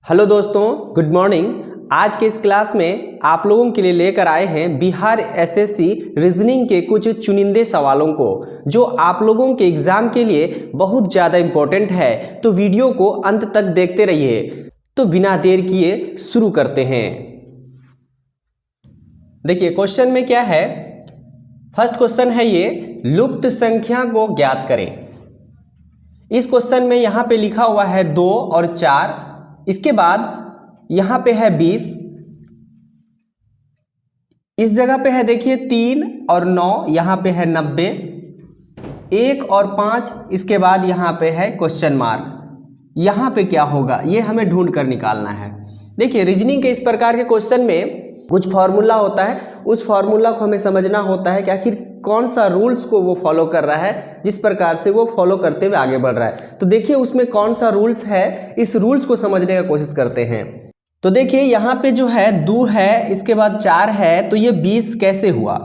Hello दोस्तों, good morning. आज के इस क्लास में आप लोगों के लिए लेकर आए हैं बिहार एसएससी रीजनिंग के कुछ चुनिंदे सवालों को, जो आप लोगों के एग्जाम के लिए बहुत ज़्यादा इम्पोर्टेंट है। तो वीडियो को अंत तक देखते रहिए। तो बिना देर किए शुरू करते हैं। देखिए क्वेश्चन में क्या है। फर्स्ट क्वेश्चन है ये, लुप्त संख्या को ज्ञात करें। इस क्वेश्चन में यहाँ पे लिखा हुआ है 2 और 4, इसके बाद यहां पे है 20, इस जगह पे है देखिए 3 और 9, यहां पे है 90, 1 और 5, इसके बाद यहां पे है क्वेश्चन मार्क। यहां पे क्या होगा ये हमें ढूंढ कर निकालना है। देखिए रीजनिंग के इस प्रकार के क्वेश्चन में कुछ फॉर्मूला होता है, उस फॉर्मूला को हमें समझना होता है कि आखिर कौन सा रूल्स को वो फॉलो कर रहा है, जिस प्रकार से वो फॉलो करते हुए आगे बढ़ रहा है। तो देखिए उसमें कौन सा रूल्स है, इस रूल्स को समझने का कोशिश करते हैं। तो देखिए यहाँ पे जो है 2 है, इसके बाद 4 है, तो ये 20 कैसे हुआ।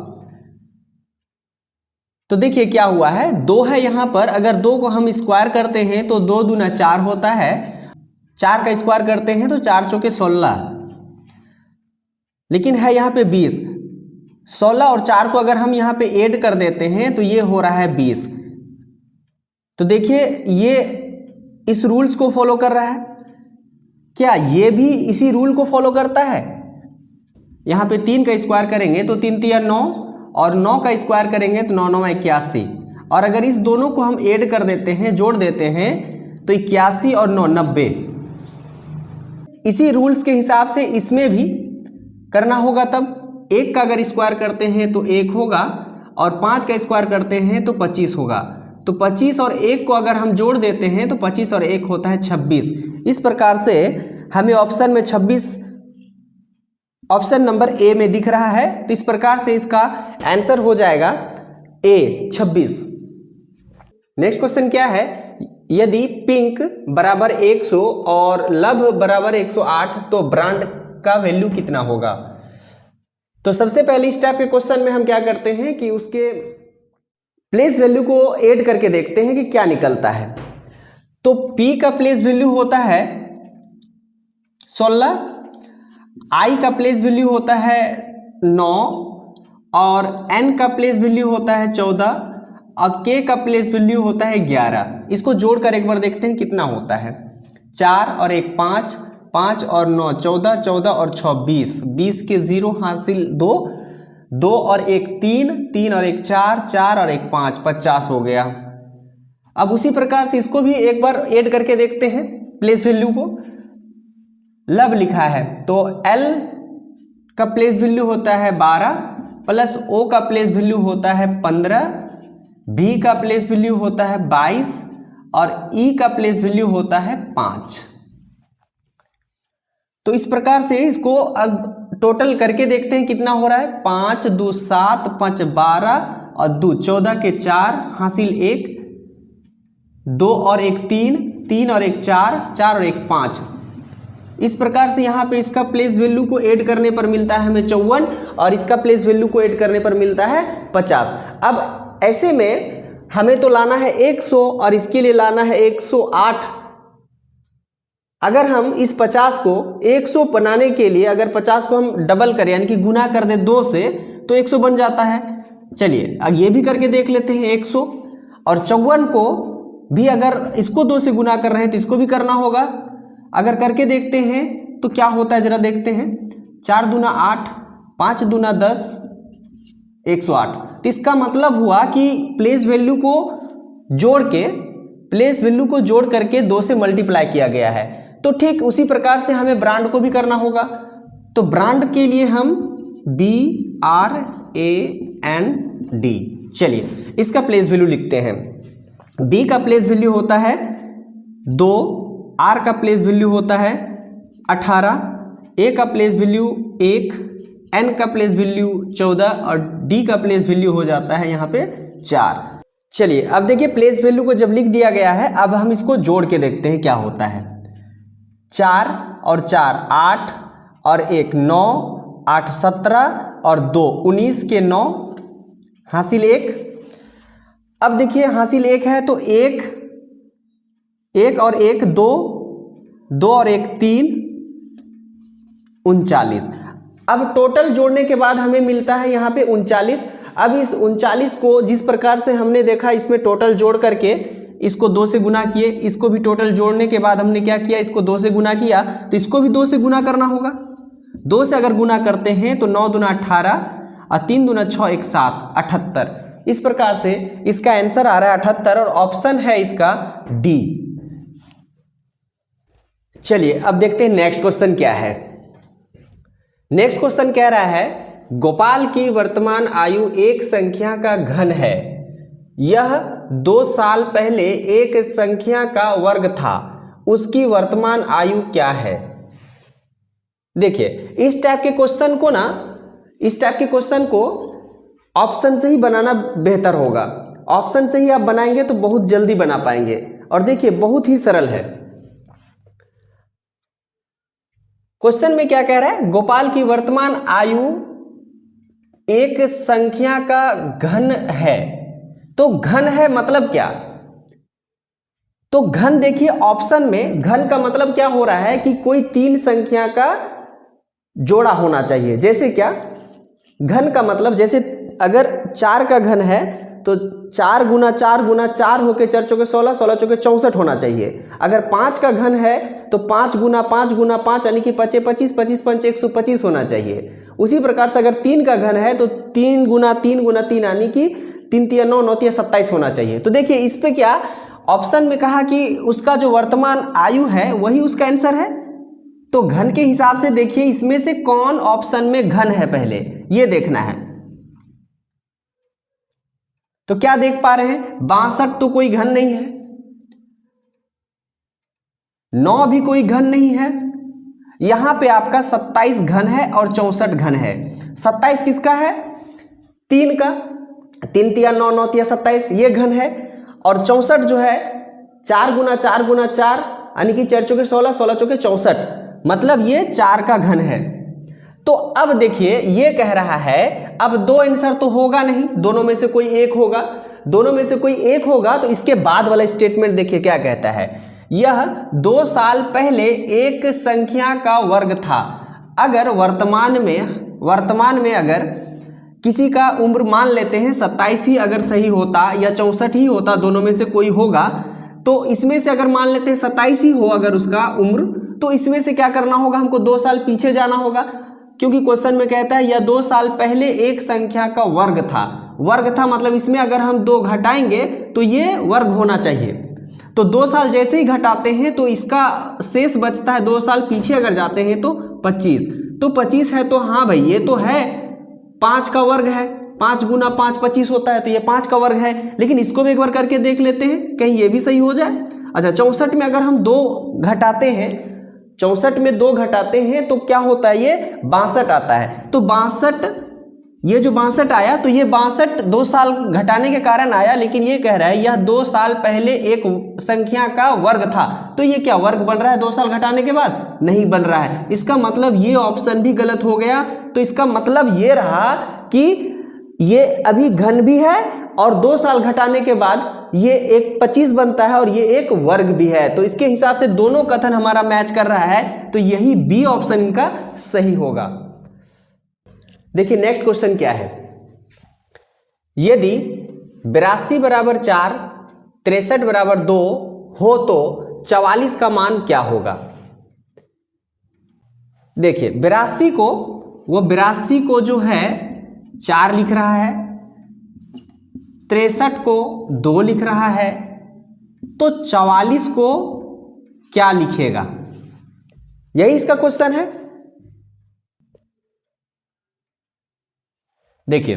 तो देखिए क्या हुआ है, 2 है यहाँ पर, अगर 2 को हम स्क्वायर करते हैं तो 2 दूना 4 होता है, 4 का स्क्वायर करते हैं तो 4 चौके 16, लेकिन है यहाँ पे 20। 16 और 4 को अगर हम यहाँ पे ऐड कर देते हैं तो ये हो रहा है 20। तो देखिए ये इस रूल्स को फॉलो कर रहा है। क्या ये भी इसी रूल को फॉलो करता है। यहाँ पे 3 का स्क्वायर करेंगे तो 3 तिया 9, और 9 का स्क्वायर करेंगे तो 9 9 81, और अगर इस दोनों को हम ऐड कर देते हैं, जोड़ देते हैं, तो 81 और 9 90। इसी रूल्स के हिसाब से इसमें भी करना होगा। तब 1 का अगर स्क्वायर करते हैं तो 1 होगा, और 5 का स्क्वायर करते हैं तो 25 होगा। तो 25 और 1 को अगर हम जोड़ देते हैं तो 25 और 1 होता है 26। इस प्रकार से हमें ऑप्शन में 26 ऑप्शन नंबर ए में दिख रहा है। तो इस प्रकार से इसका आंसर हो जाएगा ए 26। नेक्स्ट क्वेश्चन क्या है, यदि पिंक बराबर 100 और लव बराबर 108 तो ब्रांड का वैल्यू कितना होगा। तो सबसे पहले इस टाइप के क्वेश्चन में हम क्या करते हैं कि उसके प्लेस वैल्यू को ऐड करके देखते हैं कि क्या निकलता है। तो P का प्लेस वैल्यू होता है 16, I का प्लेस वैल्यू होता है 9, और N का प्लेस वैल्यू होता है 14, और K का प्लेस वैल्यू होता है 11। इसको जोड़कर एक बार देखते हैं कितना होता है। 4 और 1 5, 5 और 9 14, 14 और 6 20, 20 के 0 हासिल 2, 2 और 1 3, 3 और 1 4, 4 और 1 5, 50 हो गया। अब उसी प्रकार से इसको भी एक बार ऐड करके देखते हैं प्लेस वैल्यू को। लव लिखा है तो L का प्लेस वैल्यू होता है 12, प्लस O का प्लेस वैल्यू होता है 15, V का प्लेस वैल्यू होता है 22, और E का प्लेस वैल्यू होता है 5। तो इस प्रकार से इसको अब टोटल करके देखते हैं कितना हो रहा है। 5 2 7, 5 12, और 2 14 के 4 हासिल 1, 2 और 1 3, 3 और 1 4, 4 और 1 5। इस प्रकार से यहाँ पे इसका प्लेस वैल्यू को ऐड करने पर मिलता है हमें 54, और इसका प्लेस वैल्यू को ऐड करने पर मिलता है 50। अब ऐसे में हमें तो लाना है 100, और इसके लिए लाना है 108। अगर हम इस 50 को 100 बनाने के लिए अगर 50 को हम डबल करें, यानी कि गुना कर दे 2 से, तो 100 बन जाता है। चलिए अब ये भी करके देख लेते हैं 100, और 54 को भी अगर इसको 2 से गुना कर रहे हैं तो इसको भी करना होगा। अगर करके देखते हैं तो क्या होता है जरा देखते हैं। 4 दूना 8, 5 दूना 10, 108। तो इसका मतलब हुआ कि प्लेस वैल्यू को जोड़ करके 2 से मल्टीप्लाई किया गया है। तो ठीक उसी प्रकार से हमें ब्रांड को भी करना होगा। तो ब्रांड के लिए हम BRAND, चलिए इसका प्लेस वैल्यू लिखते हैं। B का प्लेस वैल्यू होता है 2, R का प्लेस वैल्यू होता है 18, A का प्लेस वैल्यू 1, N का प्लेस वैल्यू 14, और D का प्लेस वैल्यू हो जाता है यहाँ पे 4। चलिए अब देखिए प्लेस वैल्यू को जब लिख दिया गया है, अब हम इसको जोड़ के देखते हैं क्या होता है। 4 और 4 8, और 1 9, 8 17, और 2 19 के 9 हासिल 1। अब देखिए हासिल 1 है तो 1 और 1 2, 2 और 1 3, 39। अब टोटल जोड़ने के बाद हमें मिलता है यहाँ पे 39। अब इस 39 को जिस प्रकार से हमने देखा, इसमें टोटल जोड़ करके इसको 2 से गुना किए, इसको भी टोटल जोड़ने के बाद हमने क्या किया, इसको 2 से गुना किया, तो इसको भी 2 से गुना करना होगा। 2 से अगर गुना करते हैं तो 9 दूना 18 और 3 दूना 6 1 7 78। इस प्रकार से इसका आंसर आ रहा है 78 और ऑप्शन है इसका डी। चलिए अब देखते हैं नेक्स्ट क्वेश्चन क्या है। नेक्स्ट क्वेश्चन कह रहा है गोपाल की वर्तमान आयु एक संख्या का घन है, यह 2 साल पहले एक संख्या का वर्ग था, उसकी वर्तमान आयु क्या है। देखिए इस टाइप के क्वेश्चन को ऑप्शन से ही बनाना बेहतर होगा। ऑप्शन से ही आप बनाएंगे तो बहुत जल्दी बना पाएंगे। और देखिए बहुत ही सरल है। क्वेश्चन में क्या कह रहा है, गोपाल की वर्तमान आयु एक संख्या का घन है। तो घन है मतलब क्या, तो घन देखिए ऑप्शन में घन का मतलब क्या हो रहा है कि कोई 3 संख्या का जोड़ा होना चाहिए। जैसे क्या, घन का मतलब जैसे अगर 4 का घन है तो 4 गुना 4 गुना 4 होके 4 चौके 16, 16 चौके 64 होना चाहिए। अगर 5 का घन है तो 5 गुना 5 गुना 5 यानी कि 25 25 25 5 125 होना चाहिए। उसी प्रकार से अगर 3 का घन है तो 3 गुना 3 गुना 3 यानी कि 3 3 9 9 3 27 होना चाहिए। तो देखिए इस पे क्या ऑप्शन में कहा कि उसका जो वर्तमान आयु है वही उसका आंसर है। तो घन के हिसाब से देखिए इसमें से कौन ऑप्शन में घन है पहले ये देखना है। तो क्या देख पा रहे हैं, 62 तो कोई घन नहीं है, 9 भी कोई घन नहीं है, यहां पे आपका 27 घन है और 64 घन है। 27 किसका है, 3 का, 3 तिया 9 9 तिया 27 ये घन है। और 64 जो है 4 गुना 4 गुना 4 यानी कि 4 चौके 16, 16 चौके 64, मतलब ये 4 का घन है। तो अब देखिए ये कह रहा है अब 2 आंसर तो होगा नहीं, दोनों में से कोई एक होगा। दोनों में से कोई एक होगा तो इसके बाद वाला स्टेटमेंट देखिए क्या कहता है, यह 2 साल पहले एक संख्या का वर्ग था। अगर वर्तमान में अगर किसी का उम्र मान लेते हैं 27 ही अगर सही होता या 64 ही होता, दोनों में से कोई होगा, तो इसमें से अगर मान लेते हैं 27 ही हो अगर उसका उम्र, तो इसमें से क्या करना होगा, हमको 2 साल पीछे जाना होगा। क्योंकि क्वेश्चन में कहता है यह 2 साल पहले एक संख्या का वर्ग था। वर्ग था मतलब इसमें अगर हम 2 घटाएंगे तो ये वर्ग होना चाहिए। तो 2 साल जैसे ही घटाते हैं तो इसका शेष बचता है, 2 साल पीछे अगर जाते हैं तो 25। तो 25 है तो हाँ भाई ये तो है 5 का वर्ग है, 5 गुना 5 25 होता है, तो ये 5 का वर्ग है। लेकिन इसको भी एक बार करके देख लेते हैं कहीं ये भी सही हो जाए। अच्छा 64 में अगर हम 2 घटाते हैं, 64 में 2 घटाते हैं तो क्या होता है, ये 62 आता है। तो 62, ये जो 62 आया तो ये 62 2 साल घटाने के कारण आया, लेकिन ये कह रहा है यह 2 साल पहले एक संख्या का वर्ग था। तो ये क्या वर्ग बन रहा है 2 साल घटाने के बाद? नहीं बन रहा है। इसका मतलब ये ऑप्शन भी गलत हो गया। तो इसका मतलब ये रहा कि ये अभी घन भी है और 2 साल घटाने के बाद ये एक 25 बनता है और ये एक वर्ग भी है। तो इसके हिसाब से दोनों कथन हमारा मैच कर रहा है, तो यही बी ऑप्शन इनका सही होगा। देखिए नेक्स्ट क्वेश्चन क्या है, यदि 82 बराबर 4 63 बराबर 2 हो तो 44 का मान क्या होगा। देखिए 82 को जो है 4 लिख रहा है, 63 को 2 लिख रहा है, तो 44 को क्या लिखेगा, यही इसका क्वेश्चन है। देखिए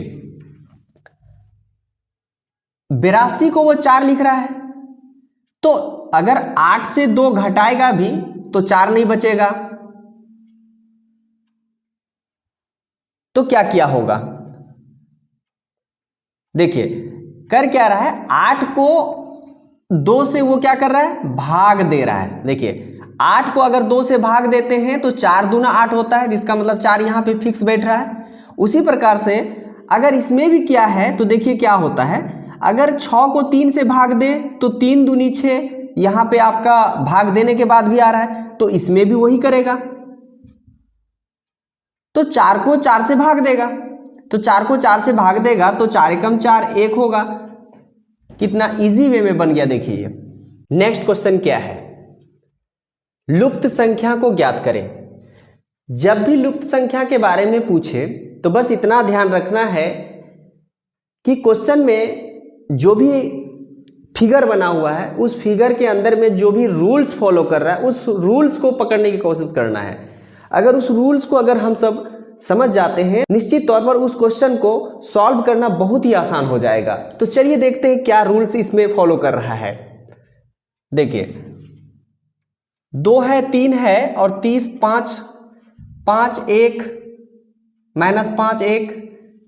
82 को वो 4 लिख रहा है, तो अगर 8 से 2 घटाएगा भी तो 4 नहीं बचेगा, तो क्या किया होगा। देखिए कर क्या रहा है, 8 को 2 से वो क्या कर रहा है, भाग दे रहा है। देखिए 8 को अगर 2 से भाग देते हैं तो 4 दूना 8 होता है, जिसका मतलब 4 यहां पे फिक्स बैठ रहा है। उसी प्रकार से अगर इसमें भी क्या है तो देखिए क्या होता है, अगर 6 को 3 से भाग दे तो 3 दूनी 6, यहां पे आपका भाग देने के बाद भी आ रहा है, तो इसमें भी वही करेगा। तो 4 को 4 से भाग देगा, तो 4 को 4 से भाग देगा तो 4 एकम 4 1 होगा। कितना इजी वे में बन गया देखिए। नेक्स्ट क्वेश्चन क्या है, लुप्त संख्या को ज्ञात करें। जब भी लुप्त संख्या के बारे में पूछे तो बस इतना ध्यान रखना है कि क्वेश्चन में जो भी फिगर बना हुआ है उस फिगर के अंदर में जो भी रूल्स फॉलो कर रहा है उस रूल्स को पकड़ने की कोशिश करना है। अगर उस रूल्स को अगर हम सब समझ जाते हैं निश्चित तौर पर उस क्वेश्चन को सॉल्व करना बहुत ही आसान हो जाएगा। तो चलिए देखते हैं क्या रूल्स इसमें फॉलो कर रहा है। देखिए 2 है, 3 है और 30, 5, 5 1 -5 1,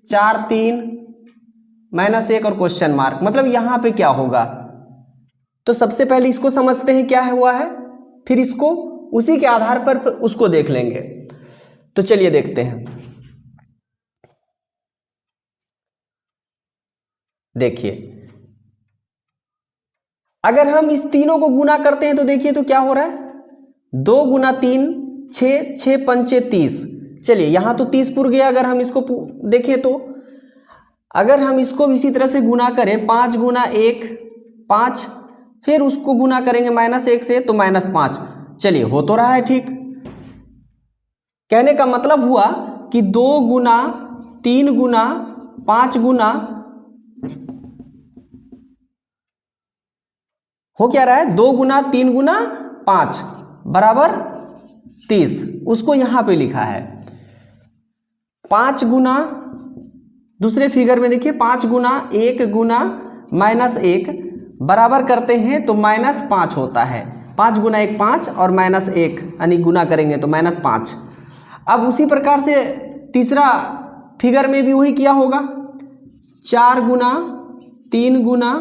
4 3 -1 और क्वेश्चन मार्क, मतलब यहां पे क्या होगा। तो सबसे पहले इसको समझते हैं क्या हुआ है, फिर इसको उसी के आधार पर उसको देख लेंगे। तो चलिए देखते हैं। देखिए अगर हम इस तीनों को गुना करते हैं तो देखिए तो क्या हो रहा है, 2 × 3 6, 6 पंचे 30। चलिए यहां तो 30 पुर गया। अगर हम इसको देखें तो अगर हम इसको इसी तरह से गुना करें 5 × 1 5, फिर उसको गुना करेंगे -1 से तो -5। चलिए हो तो रहा है ठीक। कहने का मतलब हुआ कि 2 × 3 × 5 गुना हो क्या रहा है, 2 × 3 × 5 बराबर 30। उसको यहां पे लिखा है 5 गुना, दूसरे फिगर में देखिए 5 × 1 × -1 बराबर करते हैं तो -5 होता है। 5 × 1 5 और -1 यानी गुना करेंगे तो -5। अब उसी प्रकार से तीसरा फिगर में भी वही किया होगा, 4 × 3 ×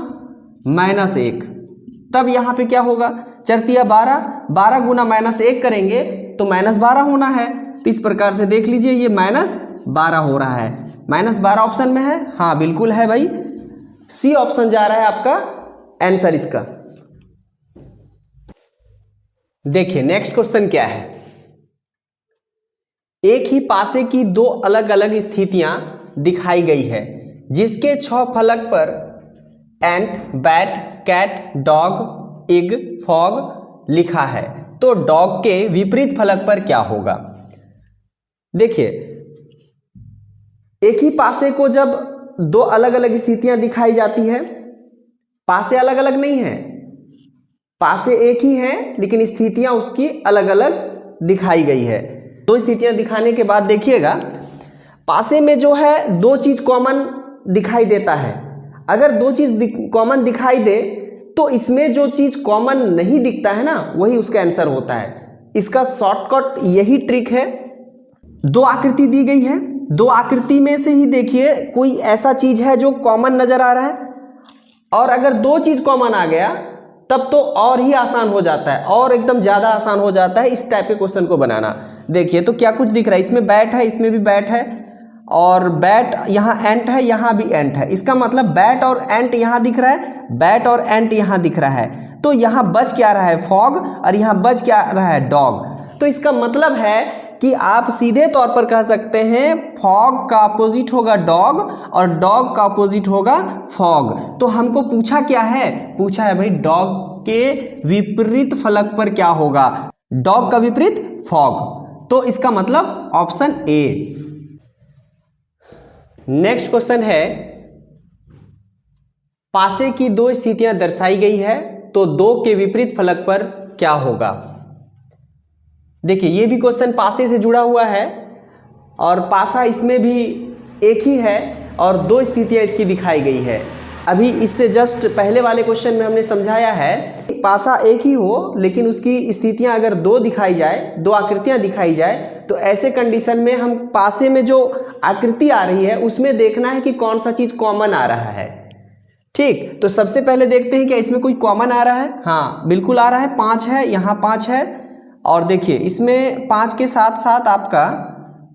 -1। तब यहाँ पे क्या होगा, 4 × 12, 12 × -1 करेंगे तो -12 होना है। तो इस प्रकार से देख लीजिए ये -12 हो रहा है। -12 ऑप्शन में है, हाँ बिल्कुल है भाई, सी ऑप्शन जा रहा है आपका आंसर इसका। देखिए नेक्स्ट क्वेश्चन क्या है, एक ही पासे की 2 अलग अलग स्थितियां दिखाई गई है जिसके 6 फलक पर एंट, बैट, कैट, डॉग, इग, फॉग लिखा है। तो डॉग के विपरीत फलक पर क्या होगा। देखिए एक ही पासे को जब 2 अलग अलग स्थितियां दिखाई जाती है, पासे अलग अलग नहीं है, पासे एक ही है लेकिन स्थितियां उसकी अलग अलग दिखाई गई है। 2 स्थितियां दिखाने के बाद देखिएगा पासे में जो है 2 चीज कॉमन दिखाई देता है। अगर 2 चीज कॉमन दिखाई दे तो इसमें जो चीज कॉमन नहीं दिखता है ना वही उसका आंसर होता है। इसका शॉर्टकट यही ट्रिक है। 2 आकृति दी गई है, 2 आकृति में से ही देखिए कोई ऐसा चीज है जो कॉमन नजर आ रहा है, और अगर 2 चीज कॉमन आ गया तब तो और ही आसान हो जाता है, और एकदम ज्यादा आसान हो जाता है इस टाइप के क्वेश्चन को बनाना। देखिए तो क्या कुछ दिख रहा है, इसमें बैट है, इसमें भी बैट है, और बैट यहाँ एंट है, यहाँ भी एंट है। इसका मतलब बैट और एंट यहाँ दिख रहा है, बैट और एंट यहाँ दिख रहा है। तो यहाँ बच क्या रहा है, फॉग, और यहाँ बच क्या रहा है, डॉग। तो इसका मतलब है कि आप सीधे तौर पर कह सकते हैं फॉग का अपोजिट होगा डॉग और डॉग का अपोजिट होगा फॉग। तो हमको पूछा क्या है, पूछा है भाई डॉग के विपरीत फलक पर क्या होगा, डॉग का विपरीत फॉग। तो इसका मतलब ऑप्शन ए। नेक्स्ट क्वेश्चन है, पासे की 2 स्थितियां दर्शाई गई है तो 2 के विपरीत फलक पर क्या होगा। देखिए ये भी क्वेश्चन पासे से जुड़ा हुआ है और पासा इसमें भी एक ही है और 2 स्थितियां इसकी दिखाई गई है। अभी इससे जस्ट पहले वाले क्वेश्चन में हमने समझाया है पासा एक ही हो लेकिन उसकी स्थितियां अगर 2 दिखाई जाए, 2 आकृतियां दिखाई जाए, तो ऐसे कंडीशन में हम पासे में जो आकृति आ रही है उसमें देखना है कि कौन सा चीज कॉमन आ रहा है। ठीक, तो सबसे पहले देखते हैं क्या इसमें कोई कॉमन आ रहा है। हाँ बिल्कुल आ रहा है, 5 है, यहाँ 5 है, और देखिए इसमें 5 के साथ साथ आपका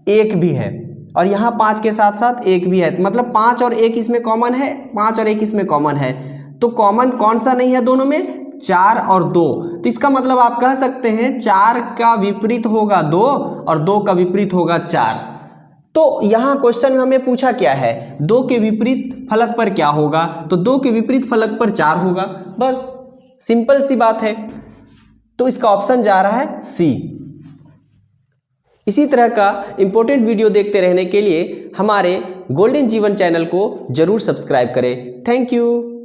1 भी है, और यहाँ 5 के साथ साथ 1 भी है, मतलब 5 और 1 इसमें कॉमन है, 5 और 1 इसमें कॉमन है। तो कॉमन कौन सा नहीं है दोनों में, 4 और 2। तो इसका मतलब आप कह सकते हैं 4 का विपरीत होगा 2 और 2 का विपरीत होगा 4। तो यहाँ क्वेश्चन में हमें पूछा क्या है, 2 के विपरीत फलक पर क्या होगा, तो 2 के विपरीत फलक पर 4 होगा, बस सिंपल सी बात है। तो इसका ऑप्शन जा रहा है सी। इसी तरह का इंपॉर्टेंट वीडियो देखते रहने के लिए हमारे गोल्डन जीवन चैनल को जरूर सब्सक्राइब करें। Thank you.